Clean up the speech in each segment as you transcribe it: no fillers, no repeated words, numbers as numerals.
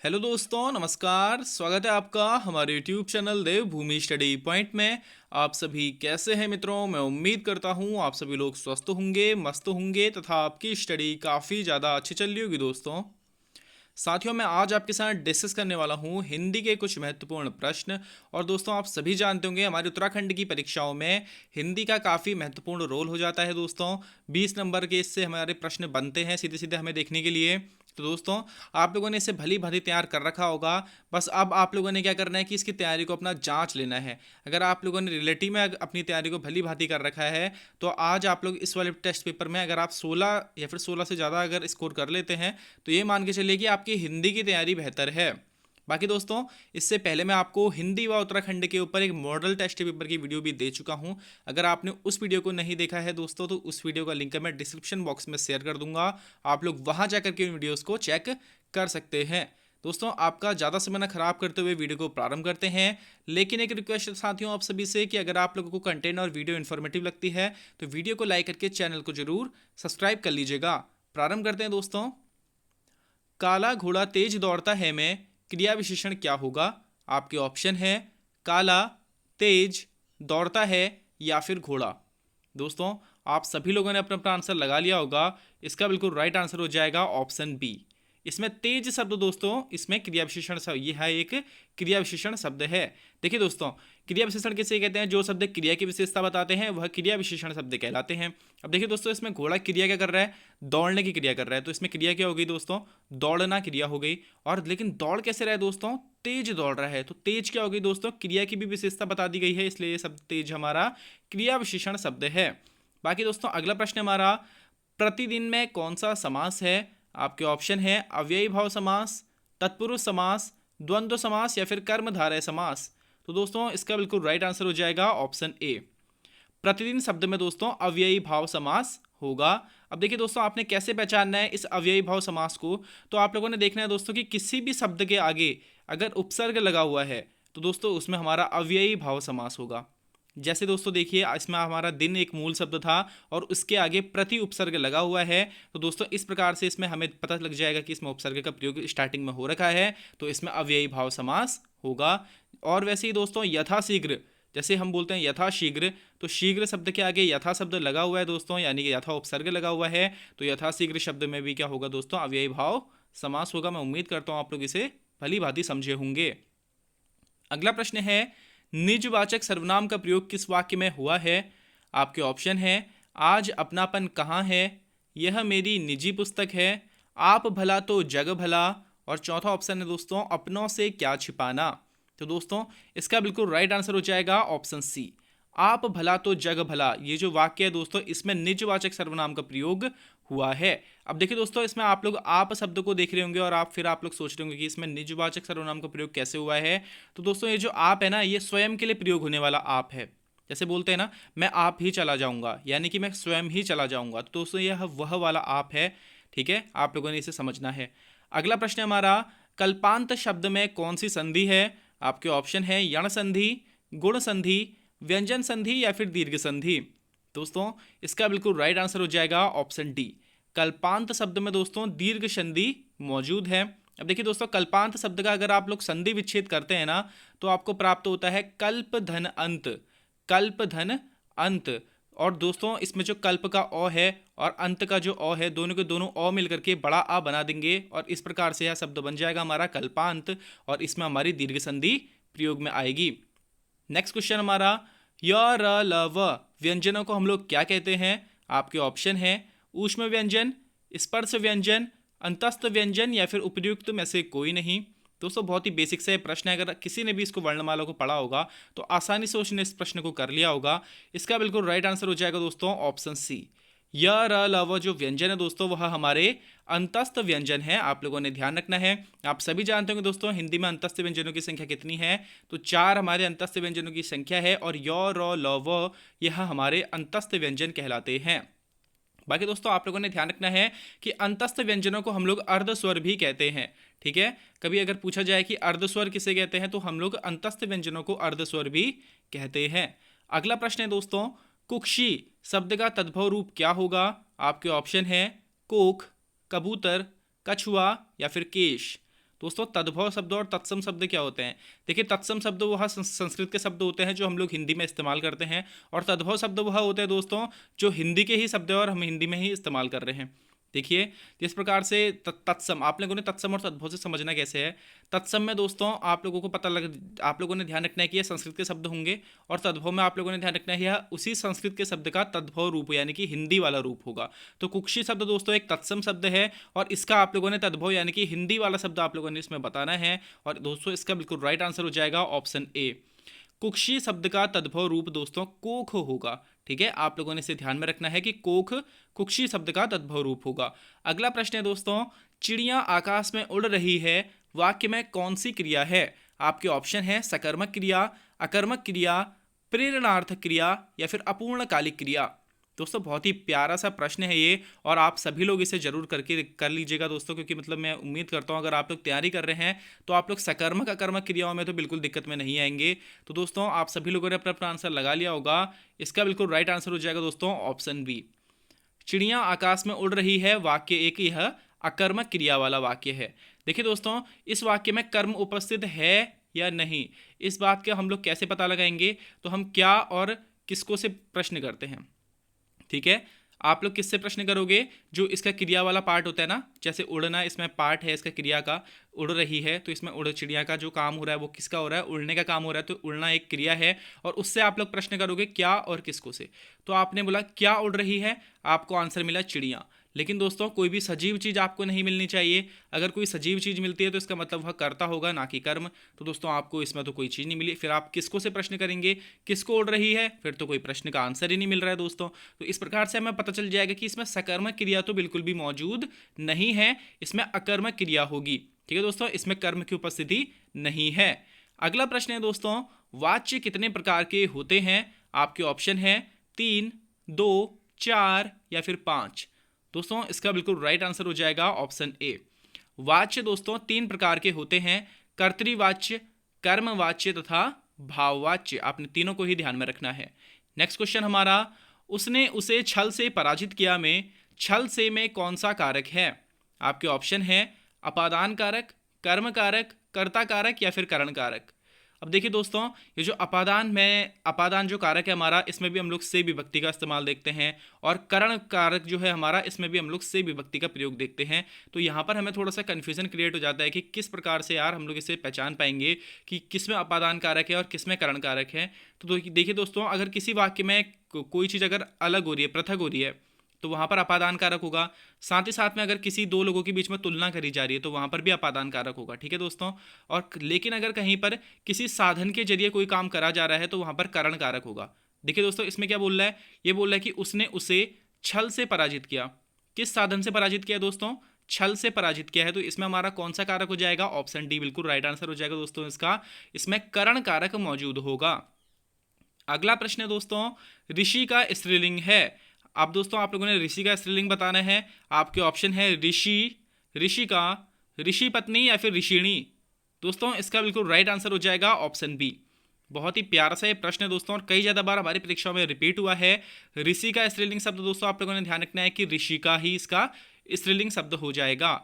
Hello दोस्तों, नमस्कार। स्वागत है आपका हमारे यूट्यूब चैनल देवभूमि स्टडी पॉइंट में। आप सभी कैसे हैं मित्रों? मैं उम्मीद करता हूं आप सभी लोग स्वस्थ होंगे, मस्त होंगे तथा आपकी स्टडी काफ़ी ज़्यादा अच्छी चल रही होगी दोस्तों। साथियों, मैं आज आपके साथ डिस्कस करने वाला हूं हिंदी के कुछ महत्वपूर्ण प्रश्न। और दोस्तों, आप सभी जानते होंगे हमारे उत्तराखंड की परीक्षाओं में हिंदी का काफ़ी महत्वपूर्ण रोल हो जाता है दोस्तों। 20 नंबर के इससे हमारे प्रश्न बनते हैं सीधे सीधे हमें देखने के लिए। तो दोस्तों, आप लोगों ने इसे भली भांति तैयार कर रखा होगा। बस अब आप लोगों ने क्या करना है कि इसकी तैयारी को अपना जांच लेना है। अगर आप लोगों ने रिलेटिव में अपनी तैयारी को भली भांति कर रखा है तो आज आप लोग इस वाले टेस्ट पेपर में अगर आप 16 या फिर 16 से ज़्यादा अगर स्कोर कर लेते हैं तो ये मान के चलिए कि आपकी हिंदी की तैयारी बेहतर है। बाकी दोस्तों, इससे पहले मैं आपको हिंदी व उत्तराखंड के ऊपर एक मॉडल टेस्ट पेपर की वीडियो भी दे चुका हूं। अगर आपने उस वीडियो को नहीं देखा है दोस्तों तो उस वीडियो का लिंक मैं डिस्क्रिप्शन बॉक्स में शेयर कर दूंगा। आप लोग वहां जाकर के उन वीडियोस को चेक कर सकते हैं। दोस्तों, आपका ज़्यादा समय ना खराब करते हुए वीडियो को प्रारंभ करते हैं। लेकिन एक रिक्वेस्ट साथियों आप सभी से कि अगर आप लोगों को कंटेंट और वीडियो इन्फॉर्मेटिव लगती है तो वीडियो को लाइक करके चैनल को जरूर सब्सक्राइब कर लीजिएगा। प्रारंभ करते हैं दोस्तों। काला घोड़ा तेज दौड़ता है में क्रिया विशेषण क्या होगा? आपके ऑप्शन है काला, तेज, दौड़ता है या फिर घोड़ा। दोस्तों, आप सभी लोगों ने अपना अपना आंसर लगा लिया होगा। इसका बिल्कुल राइट आंसर हो जाएगा ऑप्शन बी। इसमें तेज शब्द दोस्तों, इसमें क्रिया विशेषण ये है, एक क्रिया विशेषण शब्द है। देखिए दोस्तों, क्रिया विशेषण किसे कहते हैं? जो शब्द क्रिया की विशेषता बताते हैं वह क्रिया विशेषण शब्द कहलाते हैं। अब देखिए दोस्तों, इसमें घोड़ा क्रिया क्या कर रहा है? दौड़ने की क्रिया कर रहा है। तो इसमें क्रिया क्या हो गई दोस्तों? दौड़ना क्रिया हो गई। और लेकिन दौड़ कैसे रहा है दोस्तों? तेज दौड़ रहा है। तो तेज क्या हो गई दोस्तों? क्रिया की भी विशेषता बता दी गई है, इसलिए ये शब्द तेज हमारा क्रिया विशेषण शब्द है। बाकी दोस्तों, अगला प्रश्न हमारा, प्रतिदिन में कौन सा समास है? आपके ऑप्शन है अव्ययी भाव समास, तत्पुरुष समास, द्वंद्व समास या फिर कर्मधारय समास। तो दोस्तों, इसका बिल्कुल राइट आंसर हो जाएगा ऑप्शन ए। प्रतिदिन शब्द में दोस्तों अव्ययी भाव समास होगा। अब देखिए दोस्तों, आपने कैसे पहचानना है इस अव्ययी भाव समास को? तो आप लोगों ने देखना है दोस्तों कि किसी भी शब्द के आगे अगर उपसर्ग लगा हुआ है तो दोस्तों उसमें हमारा अव्ययी भाव समास होगा। जैसे दोस्तों देखिए, इसमें हमारा दिन एक मूल शब्द था और उसके आगे प्रति उपसर्ग लगा हुआ है। तो दोस्तों, इस प्रकार से इसमें हमें पता लग जाएगा कि इसमें उपसर्ग का प्रयोग स्टार्टिंग में हो रखा है, तो इसमें अव्ययी भाव समास होगा। और वैसे ही दोस्तों, यथाशीघ्र, जैसे हम बोलते हैं यथाशीघ्र, तो शीघ्र शब्द के आगे यथा शब्द लगा हुआ है दोस्तों, यानी कि यथा उपसर्ग लगा हुआ है। तो यथाशीघ्र शब्द में भी क्या होगा दोस्तों? अव्ययी भाव समास होगा। मैं उम्मीद करता हूं आप लोग इसे भली भांति समझे होंगे। अगला प्रश्न है, निजवाचक सर्वनाम का प्रयोग किस वाक्य में हुआ है? आपके ऑप्शन है आज अपनापन कहाँ है, यह मेरी निजी पुस्तक है, आप भला तो जग भला, और चौथा ऑप्शन है दोस्तों अपनों से क्या छिपाना। तो दोस्तों, इसका बिल्कुल राइट आंसर हो जाएगा ऑप्शन सी, आप भला तो जग भला। ये जो वाक्य है दोस्तों, इसमें निजवाचक सर्वनाम का प्रयोग हुआ है। अब देखिए दोस्तों, इसमें आप लोग आप शब्द को देख रहे होंगे और आप लोग सोच रहे होंगे कि इसमें निजवाचक सर्वनाम का प्रयोग कैसे हुआ है। तो दोस्तों, ये जो आप है ना, ये स्वयं के लिए प्रयोग होने वाला आप है। जैसे बोलते हैं ना, मैं आप ही चला जाऊंगा, यानी कि मैं स्वयं ही चला जाऊंगा। तो दोस्तों, यह वह वाला आप है। ठीक है, आप लोगों ने इसे समझना है। अगला प्रश्न हमारा, कल्पांत शब्द में कौन सी संधि है? आपके ऑप्शन है यण संधि, गुण संधि, व्यंजन संधि या फिर दीर्घ संधि। दोस्तों, इसका बिल्कुल राइट आंसर हो जाएगा ऑप्शन डी। कल्पांत शब्द में दोस्तों दीर्घ संधि मौजूद है। अब देखिए दोस्तों, कल्पांत शब्द का अगर आप लोग संधि विच्छेद करते हैं ना तो आपको प्राप्त होता है कल्प धन अंत। कल्प धन अंत। और दोस्तों, इसमें जो कल्प का अ है और अंत का जो अ है, दोनों के दोनों अ मिलकर के बड़ा आ बना देंगे और इस प्रकार से यह शब्द बन जाएगा हमारा कल्पांत, और इसमें हमारी दीर्घ संधि प्रयोग में आएगी। नेक्स्ट क्वेश्चन हमारा, य र ल व व्यंजनों को हम लोग क्या कहते हैं? आपके ऑप्शन है ऊष्म व्यंजन, स्पर्श व्यंजन, अंतस्थ व्यंजन या फिर उपयुक्त में से कोई नहीं। दोस्तों, बहुत ही बेसिक से प्रश्न है। अगर किसी ने भी इसको वर्णमाला को पढ़ा होगा तो आसानी से उसने इस प्रश्न को कर लिया होगा। इसका बिल्कुल राइट आंसर हो जाएगा दोस्तों ऑप्शन सी। य र ल व जो व्यंजन है दोस्तों वह हमारे अंतस्थ व्यंजन है। आप लोगों ने ध्यान रखना है। आप सभी जानते होंगे दोस्तों हिंदी में अंतस्थ व्यंजनों की संख्या कितनी है? तो 4 हमारे अंतस्थ व्यंजनों की संख्या है और य र ल व यह हमारे अंतस्थ व्यंजन कहलाते हैं। बाकी दोस्तों, आप लोगों ने ध्यान रखना है कि अंतस्थ व्यंजनों को हम लोग अर्धस्वर भी कहते हैं। ठीक है, कभी अगर पूछा जाए कि अर्धस्वर किसे कहते हैं तो हम लोग अंतस्थ व्यंजनों को अर्धस्वर भी कहते हैं। अगला प्रश्न है दोस्तों, कुक्षी शब्द का तद्भव रूप क्या होगा? आपके ऑप्शन है कोख, कबूतर, कछुआ या फिर केश। दोस्तों तद्भव शब्द और तत्सम शब्द क्या होते हैं? देखिए तत्सम शब्द वह संस्कृत के शब्द होते हैं जो हम लोग हिंदी में इस्तेमाल करते हैं, और तद्भव शब्द वह होते हैं दोस्तों जो हिंदी के ही शब्द है और हम हिंदी में ही इस्तेमाल कर रहे हैं। देखिए जिस प्रकार से तत्सम, आप लोगों ने तत्सम और तद्भव से समझना कैसे है। तत्सम में दोस्तों आप लोगों को पता लग, आप लोगों ने ध्यान रखना है कि ये संस्कृत के शब्द होंगे, और तद्भव में आप लोगों ने ध्यान रखना है यह उसी संस्कृत के शब्द का तद्भव रूप यानी कि हिंदी वाला रूप होगा। तो कुक्षी शब्द दोस्तों एक तत्सम शब्द है, और इसका आप लोगों ने तद्भव यानी कि हिंदी वाला शब्द आप लोगों ने इसमें बताना है। और दोस्तों इसका बिल्कुल राइट आंसर हो जाएगा ऑप्शन ए। कुक्षी शब्द का तद्भव रूप दोस्तों कोख होगा। ठीक है, आप लोगों ने इसे ध्यान में रखना है कि कोख कुक्षी शब्द का तद्भव रूप होगा। अगला प्रश्न है दोस्तों, चिड़िया आकाश में उड़ रही है, वाक्य में कौन सी क्रिया है? आपके ऑप्शन है सकर्मक क्रिया, अकर्मक क्रिया, प्रेरणार्थक क्रिया या फिर अपूर्णकालिक क्रिया। दोस्तों बहुत ही प्यारा सा प्रश्न है ये, और आप सभी लोग इसे जरूर करके कर लीजिएगा दोस्तों, क्योंकि मतलब मैं उम्मीद करता हूँ अगर आप लोग तैयारी कर रहे हैं तो आप लोग सकर्मक अकर्मक क्रियाओं में तो बिल्कुल दिक्कत में नहीं आएंगे। तो दोस्तों आप सभी लोगों ने अपना अपना आंसर लगा लिया होगा। इसका बिल्कुल राइट आंसर हो जाएगा दोस्तों ऑप्शन बी। चिड़िया आकाश में उड़ रही है वाक्य एक यह अकर्मक क्रिया वाला वाक्य है। देखिए दोस्तों इस वाक्य में कर्म उपस्थित है या नहीं, इस बात का हम लोग कैसे पता लगाएंगे? तो हम क्या और किसको से प्रश्न करते हैं। ठीक है, आप लोग किससे प्रश्न करोगे? जो इसका क्रिया वाला पार्ट होता है ना, जैसे उड़ना इसमें पार्ट है इसका क्रिया का, उड़ रही है तो इसमें उड़ चिड़िया का जो काम हो रहा है वो किसका हो रहा है? उड़ने का काम हो रहा है, तो उड़ना एक क्रिया है, और उससे आप लोग प्रश्न करोगे क्या और किसको से। तो आपने बोला क्या उड़ रही है, आपको आंसर मिला चिड़िया। लेकिन दोस्तों कोई भी सजीव चीज़ आपको नहीं मिलनी चाहिए। अगर कोई सजीव चीज़ मिलती है तो इसका मतलब वह कर्ता होगा ना कि कर्म। तो दोस्तों आपको इसमें तो कोई चीज़ नहीं मिली, फिर आप किसको से प्रश्न करेंगे? किसको उड़ रही है, फिर तो कोई प्रश्न का आंसर ही नहीं मिल रहा है दोस्तों। तो इस प्रकार से हमें पता चल जाएगा कि इसमें सकर्मक क्रिया तो बिल्कुल भी मौजूद नहीं है, इसमें अकर्मक क्रिया होगी। ठीक है दोस्तों, इसमें कर्म की उपस्थिति नहीं है। अगला प्रश्न है दोस्तों, वाच्य कितने प्रकार के होते हैं? आपके ऑप्शन है 3, 2, 4 या फिर 5। दोस्तों इसका बिल्कुल राइट आंसर हो जाएगा ऑप्शन ए। वाच्य दोस्तों 3 प्रकार के होते हैं, कर्तृवाच्य, कर्मवाच्य तथा भाववाच्य। आपने तीनों को ही ध्यान में रखना है। नेक्स्ट क्वेश्चन हमारा, उसने उसे छल से पराजित किया में छल से में कौन सा कारक है? आपके ऑप्शन है अपादान कारक, कर्म कारक, कर्ता कारक या फिर करण कारक। अब देखिए दोस्तों ये जो अपादान जो कारक है हमारा, इसमें भी हम लोग से विभक्ति का इस्तेमाल देखते हैं, और करण कारक जो है हमारा, इसमें भी हम लोग से विभक्ति का प्रयोग देखते हैं। तो यहाँ पर हमें थोड़ा सा कन्फ्यूजन क्रिएट हो जाता है कि किस प्रकार से यार हम लोग इसे पहचान पाएंगे कि किस में अपादान कारक है और किस में करण कारक है। तो देखिए दोस्तों अगर किसी वाक्य में कोई चीज़ अगर अलग हो रही है, पृथक हो रही है, तो वहाँ पर अपादान कारक होगा। साथ ही साथ में अगर किसी दो लोगों के बीच में तुलना करी जा रही है तो वहाँ पर भी अपादान कारक होगा। ठीक है दोस्तों, और लेकिन अगर कहीं पर किसी साधन के जरिए कोई काम करा जा रहा है तो वहाँ पर करण कारक होगा। देखिए दोस्तों इसमें क्या बोल रहा है, ये बोल रहा है कि उसने उसे छल से पराजित किया। किस साधन से पराजित किया दोस्तों? छल से पराजित किया है। तो इसमें हमारा कौन सा कारक हो जाएगा? ऑप्शन डी बिल्कुल राइट आंसर हो जाएगा दोस्तों इसका, इसमें करण कारक मौजूद होगा। अगला प्रश्न है दोस्तों, ऋषि का स्त्रीलिंग है। अब दोस्तों आप लोगों ने ऋषि का स्त्रीलिंग बताना है। आपके ऑप्शन है ऋषि, ऋषिका, ऋषि पत्नी या फिर ऋषिणी। दोस्तों इसका बिल्कुल राइट आंसर हो जाएगा ऑप्शन बी। बहुत ही प्यारा सा ये प्रश्न है दोस्तों, और कई ज़्यादा बार हमारी परीक्षाओं में रिपीट हुआ है। ऋषि का स्त्रीलिंग शब्द दोस्तों आप लोगों ने ध्यान रखना है कि ऋषि का ही इसका स्त्रीलिंग शब्द हो जाएगा।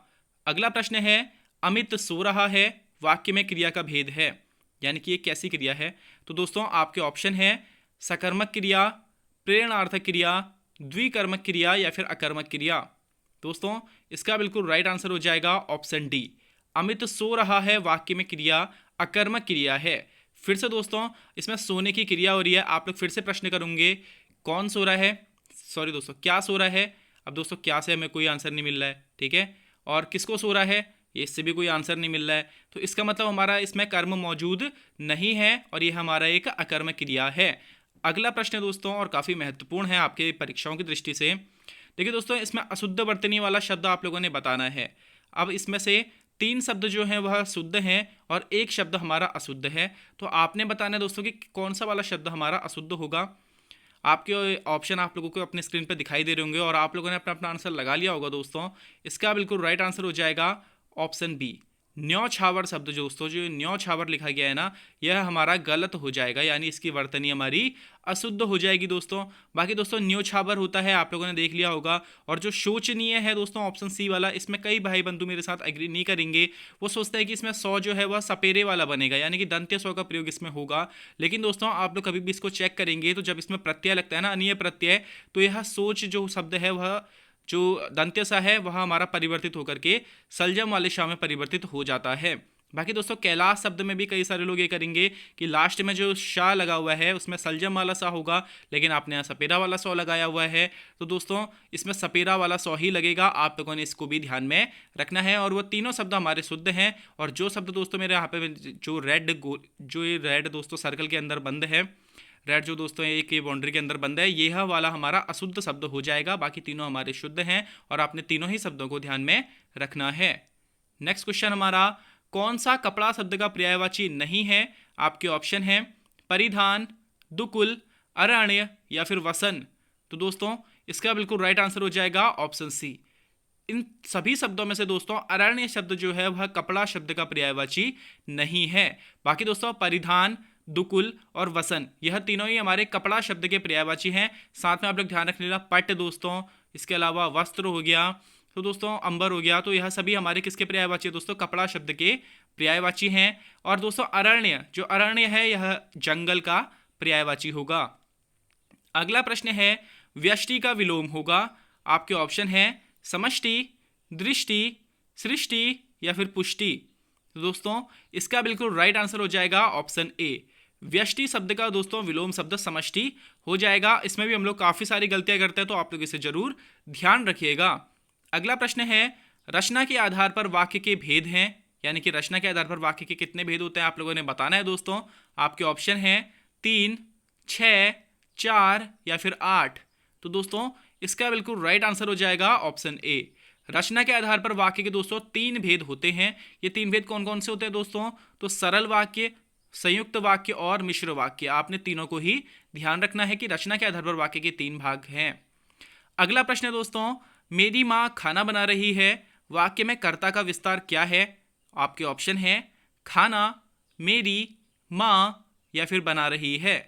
अगला प्रश्न है, अमित सो रहा है, वाक्य में क्रिया का भेद है, यानी कि ये कैसी क्रिया है? तो दोस्तों आपके ऑप्शन है सकर्मक क्रिया, प्रेरणार्थक क्रिया, द्विकर्मक क्रिया या फिर अकर्मक क्रिया। दोस्तों इसका बिल्कुल राइट आंसर हो जाएगा ऑप्शन डी। अमित सो रहा है वाक्य में क्रिया अकर्मक क्रिया है। फिर से दोस्तों इसमें सोने की क्रिया हो रही है। आप लोग फिर से प्रश्न करेंगे कौन सो रहा है, सॉरी दोस्तों क्या सो रहा है। अब दोस्तों क्या से हमें कोई आंसर नहीं मिल रहा है, ठीक है, और किसको सो रहा है इससे भी कोई आंसर नहीं मिल रहा है। तो इसका मतलब हमारा इसमें कर्म मौजूद नहीं है और ये हमारा एक अकर्मक क्रिया है। अगला प्रश्न है दोस्तों, और काफ़ी महत्वपूर्ण है आपके परीक्षाओं की दृष्टि से। देखिए दोस्तों इसमें अशुद्ध वर्तनी वाला शब्द आप लोगों ने बताना है। अब इसमें से 3 शब्द जो हैं वह शुद्ध हैं और 1 शब्द हमारा अशुद्ध है। तो आपने बताना है दोस्तों कि कौन सा वाला शब्द हमारा अशुद्ध होगा। आपके ऑप्शन आप लोगों को अपने स्क्रीन पर दिखाई दे रहे होंगे और आप लोगों ने अपना अपना आंसर लगा लिया होगा दोस्तों। इसका बिल्कुल राइट आंसर हो जाएगा ऑप्शन बी, न्यौछावर शब्द जो दोस्तों, जो न्यौछावर लिखा गया है ना, यह हमारा गलत हो जाएगा, यानी इसकी वर्तनी हमारी अशुद्ध हो जाएगी दोस्तों। बाकी दोस्तों न्यौछावर होता है, आप लोगों ने देख लिया होगा। और जो शोचनीय है दोस्तों, ऑप्शन सी वाला, इसमें कई भाई बंधु मेरे साथ एग्री नहीं करेंगे। वो सोचते हैं कि इसमें सौ जो है वह सपेरे वाला बनेगा, यानी कि दंत्य सौ का प्रयोग इसमें होगा। लेकिन दोस्तों आप लोग कभी भी इसको चेक करेंगे तो जब इसमें प्रत्यय लगता है ना, अनीय प्रत्यय, तो यह सोच जो शब्द है वह जो दंत्य सा है वह हमारा परिवर्तित होकर के सलजम वाले शा में परिवर्तित हो जाता है। बाकी दोस्तों कैलाश शब्द में भी कई सारे लोग ये करेंगे कि लास्ट में जो शाह लगा हुआ है उसमें सलजम वाला सा होगा, लेकिन आपने यहाँ सपेरा वाला सौ लगाया हुआ है, तो दोस्तों इसमें सपेरा वाला सौ ही लगेगा। आप लोगों ने इसको भी ध्यान में रखना है। और वो तीनों शब्द हमारे शुद्ध हैं। और जो शब्द दोस्तों मेरे यहाँ पे जो ये रेड दोस्तों सर्कल के अंदर बंद है, रेड जो दोस्तों एक ये बाउंड्री के अंदर बंद है, यह वाला हमारा अशुद्ध शब्द हो जाएगा। बाकी तीनों हमारे शुद्ध हैं और आपने तीनों ही शब्दों को ध्यान में रखना है। नेक्स्ट क्वेश्चन हमारा, कौन सा कपड़ा शब्द का पर्यायवाची नहीं है? आपके ऑप्शन है परिधान, दुकुल, अरण्य या फिर वसन। तो दोस्तों इसका बिल्कुल राइट आंसर हो जाएगा ऑप्शन सी। इन सभी शब्दों में से दोस्तों अरण्य शब्द जो है वह कपड़ा शब्द का पर्यायवाची नहीं है। बाकी दोस्तों परिधान, दुकुल और वसन, यह तीनों ही हमारे कपड़ा शब्द के पर्यायवाची हैं। साथ में आप लोग ध्यान रख लेना पट दोस्तों, इसके अलावा वस्त्र हो गया, तो दोस्तों अंबर हो गया, तो यह सभी हमारे किसके पर्यायवाची है दोस्तों? कपड़ा शब्द के पर्यायवाची हैं। और दोस्तों अरण्य, जो अरण्य है यह जंगल का पर्यायवाची होगा। अगला प्रश्न है व्यष्टि का विलोम होगा। आपके ऑप्शन है समष्टि, दृष्टि, सृष्टि या फिर पुष्टि। तो दोस्तों इसका बिल्कुल राइट आंसर हो जाएगा ऑप्शन ए। व्यष्टि शब्द का दोस्तों विलोम शब्द समष्टि हो जाएगा। इसमें भी हम लोग काफी सारी गलतियां करते हैं, तो आप लोग इसे जरूर ध्यान रखिएगा। अगला प्रश्न है रचना के आधार पर वाक्य के भेद हैं, यानी कि रचना के आधार पर वाक्य के कितने भेद होते हैं आप लोगों ने बताना है दोस्तों। आपके ऑप्शन है 3, 6, 4 या फिर 8। तो दोस्तों इसका बिल्कुल राइट आंसर हो जाएगा ऑप्शन ए। रचना के आधार पर वाक्य के दोस्तों 3 भेद होते हैं। ये 3 भेद कौन कौन से होते हैं दोस्तों? तो सरल वाक्य, संयुक्त वाक्य और मिश्र वाक्य। आपने तीनों को ही ध्यान रखना है कि रचना के आधार पर वाक्य के 3 भाग हैं। अगला प्रश्न है दोस्तों, मेरी माँ खाना बना रही है, वाक्य में कर्ता का विस्तार क्या है? आपके ऑप्शन है खाना, मेरी, माँ या फिर बना रही है।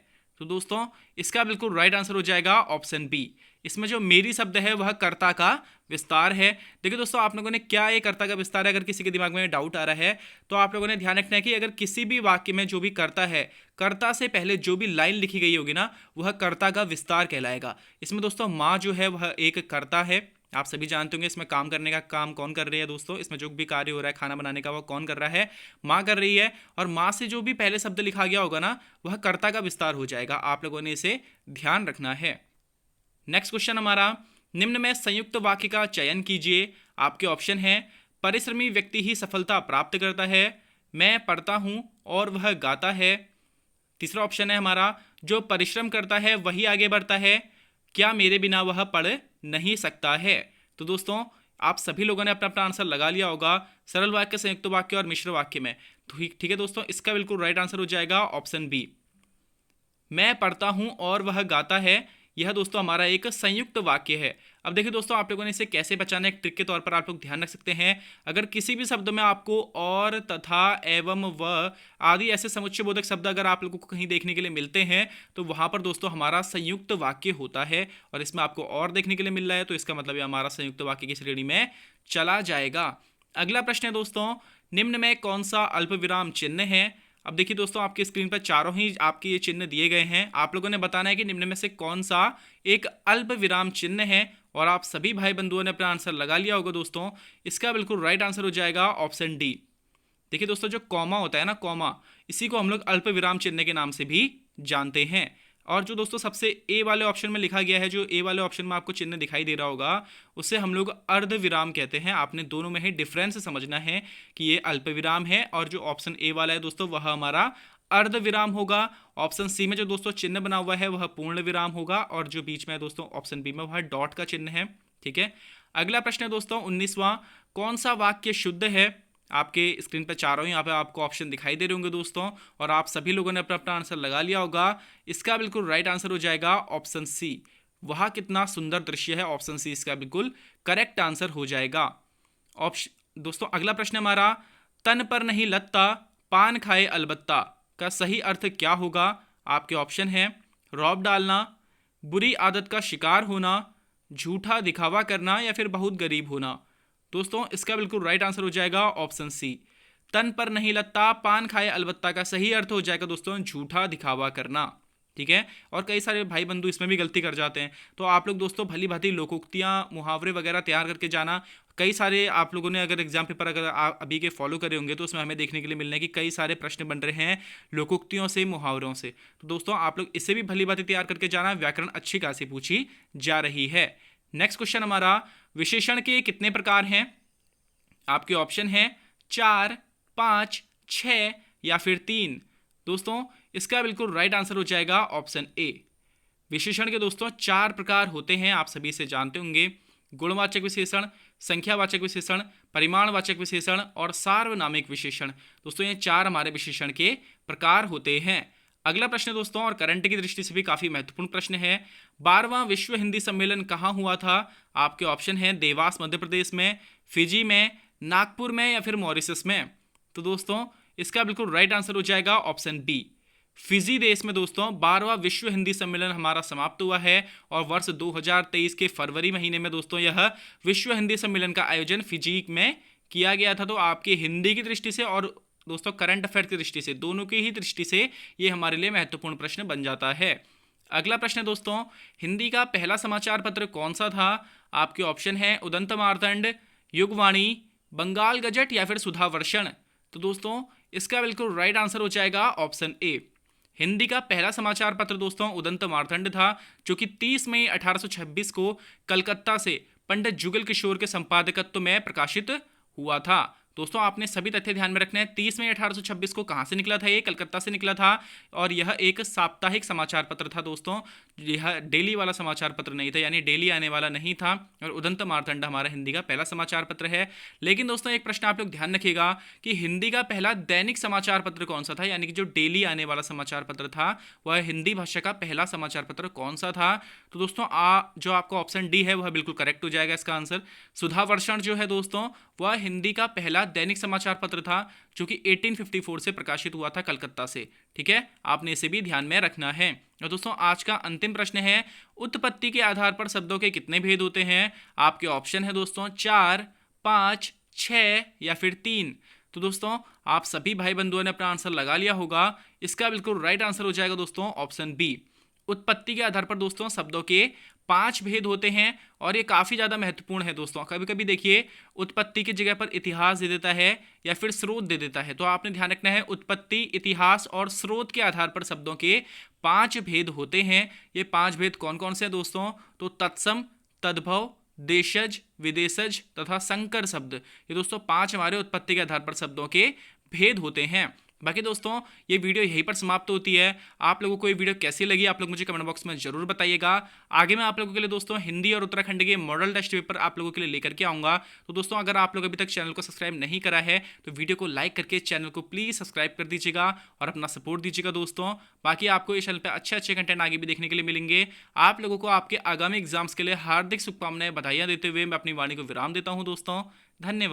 तो दोस्तों इसका बिल्कुल राइट आंसर हो जाएगा ऑप्शन बी। इसमें जो मेरी शब्द है वह कर्ता का विस्तार है। देखिए दोस्तों आप लोगों ने क्या ये कर्ता का विस्तार है, अगर किसी के दिमाग में डाउट आ रहा है तो आप लोगों ने ध्यान रखना है कि अगर किसी भी वाक्य में जो भी कर्ता है, कर्ता से पहले जो भी लाइन लिखी गई होगी ना, वह कर्ता का विस्तार कहलाएगा। इसमें दोस्तों माँ जो है वह एक कर्ता है। आप सभी जानते होंगे इसमें काम करने का काम कौन कर रही है दोस्तों? इसमें जो भी कार्य हो रहा है खाना बनाने का, वो कौन कर रहा है? माँ कर रही है। और माँ से जो भी पहले शब्द लिखा गया होगा ना, वह कर्ता का विस्तार हो जाएगा। आप लोगों ने इसे ध्यान रखना है। नेक्स्ट क्वेश्चन हमारा, निम्न में संयुक्त वाक्य का चयन कीजिए। आपके ऑप्शन है परिश्रमी व्यक्ति ही सफलता प्राप्त करता है, मैं पढ़ता हूं और वह गाता है। तीसरा ऑप्शन है हमारा, जो परिश्रम करता है वही आगे बढ़ता है, क्या मेरे बिना वह पढ़ नहीं सकता है। तो दोस्तों आप सभी लोगों ने अपना अपना आंसर लगा लिया होगा सरल वाक्य, संयुक्त वाक्य और मिश्र वाक्य में। ठीक है दोस्तों, इसका बिल्कुल राइट आंसर हो जाएगा ऑप्शन बी। मैं पढ़ता हूं और वह गाता है, यह दोस्तों हमारा एक संयुक्त वाक्य है। अब देखिए दोस्तों आप लोगों ने इसे कैसे बचाना है, एक ट्रिक के तौर पर आप लोग ध्यान रख सकते हैं। अगर किसी भी शब्द में आपको और, तथा, एवं, व आदि ऐसे समुच्चय बोधक शब्द अगर आप लोगों को कहीं देखने के लिए मिलते हैं, तो वहां पर दोस्तों हमारा संयुक्त वाक्य होता है। और इसमें आपको और देखने के लिए मिल रहा है, तो इसका मतलब ये हमारा संयुक्त वाक्य की श्रेणी में चला जाएगा। अगला प्रश्न है दोस्तों, निम्न में कौन सा अल्प विराम चिन्ह है? अब देखिए दोस्तों आपकी स्क्रीन पर चारों ही आपके ये चिन्ह दिए गए हैं। आप लोगों ने बताना है कि निम्न में से कौन सा एक अल्प विराम चिन्ह है। और आप सभी भाई बंधुओं ने अपना आंसर लगा लिया होगा दोस्तों। इसका बिल्कुल राइट आंसर हो जाएगा ऑप्शन डी। देखिए दोस्तों जो कॉमा होता है ना, कॉमा, इसी को हम लोग अल्प विराम चिन्ह के नाम से भी जानते हैं। और जो दोस्तों सबसे ए वाले ऑप्शन में लिखा गया है, जो ए वाले ऑप्शन में आपको चिन्ह दिखाई दे रहा होगा, उसे हम लोग अर्ध विराम कहते हैं। आपने दोनों में ही डिफरेंस समझना है कि ये अल्प विराम है और जो ऑप्शन ए वाला है दोस्तों वह हमारा अर्ध विराम होगा। ऑप्शन सी में जो दोस्तों चिन्ह बना हुआ है वह पूर्ण विराम होगा और जो बीच में है दोस्तों ऑप्शन बी में वह डॉट का चिन्ह है। ठीक है, अगला प्रश्न है दोस्तों 19वां, कौन सा वाक्य शुद्ध है? आपके स्क्रीन पर चारों ही यहाँ पे आपको ऑप्शन दिखाई दे रहे होंगे दोस्तों, और आप सभी लोगों ने अपना अपना आंसर लगा लिया होगा। इसका बिल्कुल राइट आंसर हो जाएगा ऑप्शन सी। वह कितना सुंदर दृश्य है, ऑप्शन सी इसका बिल्कुल करेक्ट आंसर हो जाएगा। ऑप्शन दोस्तों अगला प्रश्न हमारा, तन पर नहीं लत्ता, पान खाए अलबत्ता का सही अर्थ क्या होगा? आपके ऑप्शन है रौब डालना, बुरी आदत का शिकार होना, झूठा दिखावा करना या फिर बहुत गरीब होना। दोस्तों इसका बिल्कुल राइट आंसर हो जाएगा ऑप्शन सी, तन पर नहीं लत्ता, पान खाए अलबत्ता का सही अर्थ हो जाएगा दोस्तों झूठा दिखावा करना। ठीक है, और कई सारे भाई बंधु इसमें भी गलती कर जाते हैं, तो आप लोग दोस्तों भली भांति लोकोक्तियाँ मुहावरे वगैरह तैयार करके जाना। कई सारे आप लोगों ने अगर एग्जाम पेपर अगर आप अभी के फॉलो करे होंगे तो उसमें हमें देखने के लिए मिलने की कई सारे प्रश्न बन रहे हैं लोकोक्तियों से, मुहावरों से। तो दोस्तों आप लोग इससे भी भली भांति तैयार करके जाना, व्याकरण अच्छी खासी पूछी जा रही है। नेक्स्ट क्वेश्चन हमारा, विशेषण के कितने प्रकार हैं? आपके ऑप्शन है 4, 5, 6 या फिर 3। दोस्तों इसका बिल्कुल राइट आंसर हो जाएगा ऑप्शन ए। विशेषण के दोस्तों 4 प्रकार होते हैं, आप सभी से जानते होंगे। गुणवाचक विशेषण, संख्यावाचक विशेषण, परिमाणवाचक विशेषण और सार्वनामिक विशेषण। दोस्तों ये 4 हमारे विशेषण के प्रकार होते हैं। अगला प्रश्न दोस्तों, और करंट की दृष्टि से भी काफी महत्वपूर्ण प्रश्न है, 12वां विश्व हिंदी सम्मेलन कहाँ हुआ था? आपके ऑप्शन है देवास मध्य प्रदेश में, फिजी में, नागपुर में या फिर मॉरिशस में। तो दोस्तों इसका बिल्कुल राइट आंसर हो जाएगा ऑप्शन बी, फिजी देश में दोस्तों 12वां विश्व हिंदी सम्मेलन हमारा समाप्त हुआ है, और वर्ष 2023 के फरवरी महीने में दोस्तों यह विश्व हिंदी सम्मेलन का आयोजन फिजी में किया गया था। तो आपके हिंदी की दृष्टि से और दोस्तों करंट अफेयर की दृष्टि से, दोनों की ही दृष्टि से ये हमारे लिए महत्वपूर्ण प्रश्न बन जाता है। अगला प्रश्न दोस्तों, हिंदी का पहला समाचार पत्र कौन सा था? आपके ऑप्शन है उदंत मार्तंड, युगवाणी, बंगाल गजट या फिर सुधावर्षण। तो दोस्तों इसका बिल्कुल राइट आंसर हो जाएगा ऑप्शन ए। हिंदी का पहला समाचार पत्र दोस्तों उदंत मार्तंड था, जो कि 30 मई 1826 को कलकत्ता से पंडित जुगल किशोर के संपादकत्व में प्रकाशित हुआ था। दोस्तों आपने सभी तथ्य ध्यान में रखना है, 30 मई 1826 को कहाँ से निकला था? ये कलकत्ता से निकला था, और यह एक साप्ताहिक समाचार पत्र था दोस्तों। यह डेली वाला समाचार पत्र नहीं था, यानी डेली आने वाला नहीं था। और उदंत मार्तंड हमारा हिंदी का पहला समाचार पत्र है। लेकिन दोस्तों एक प्रश्न आप लोग ध्यान रखिएगा कि हिंदी का पहला दैनिक समाचार पत्र कौन सा था, यानी कि जो डेली आने वाला समाचार पत्र था वह हिंदी भाषा का पहला समाचार पत्र कौन सा था? तो दोस्तों जो आपका ऑप्शन डी है वह बिल्कुल करेक्ट हो जाएगा इसका आंसर। सुधावर्षण जो है दोस्तों वह हिंदी का पहला दैनिक समाचार पत्र था, जो कि 1854 से प्रकाशित हुआ था कलकत्ता से। ठीक है, आपने इसे भी ध्यान में रखना है। और दोस्तों आज का अंतिम प्रश्न है, उत्पत्ति के आधार पर शब्दों के कितने भेद होते हैं? आपके ऑप्शन है दोस्तों 4, 5, 6 या फिर 3। तो दोस्तों आप सभी भाई बंधुओं ने अपना आंसर लगा लिया होगा। इसका बिल्कुल राइट आंसर हो जाएगा दोस्तों ऑप्शन बी। उत्पत्ति के आधार पर दोस्तों शब्दों के 5 भेद होते हैं, और ये काफ़ी ज़्यादा महत्वपूर्ण है दोस्तों। कभी कभी देखिए उत्पत्ति की जगह पर इतिहास दे देता है या फिर स्रोत दे देता है, तो आपने ध्यान रखना है उत्पत्ति, इतिहास और स्रोत के आधार पर शब्दों के 5 भेद होते हैं। ये 5 भेद कौन कौन से हैं दोस्तों? तो तत्सम, तद्भव, देशज, विदेशज तथा संकर शब्द, ये दोस्तों 5 हमारे उत्पत्ति के आधार पर शब्दों के भेद होते हैं। बाकी दोस्तों ये वीडियो यहीं पर समाप्त होती है। आप लोगों को ये वीडियो कैसी लगी आप लोग मुझे कमेंट बॉक्स में जरूर बताइएगा। आगे मैं आप लोगों के लिए दोस्तों हिंदी और उत्तराखंड के मॉडल टेस्ट पेपर आप लोगों के लिए लेकर के आऊँगा। तो दोस्तों अगर आप लोग अभी तक चैनल को सब्सक्राइब नहीं करा है तो वीडियो को लाइक करके चैनल को प्लीज़ सब्सक्राइब कर दीजिएगा और अपना सपोर्ट दीजिएगा दोस्तों। बाकी आपको इस चैनल पर अच्छे कंटेंट आगे भी देखने के लिए मिलेंगे। आप लोगों को आपके आगामी एग्जाम्स के लिए हार्दिक शुभकामनाएं, बधाइयाँ देते हुए मैं अपनी वाणी को विराम देता हूँ दोस्तों। धन्यवाद।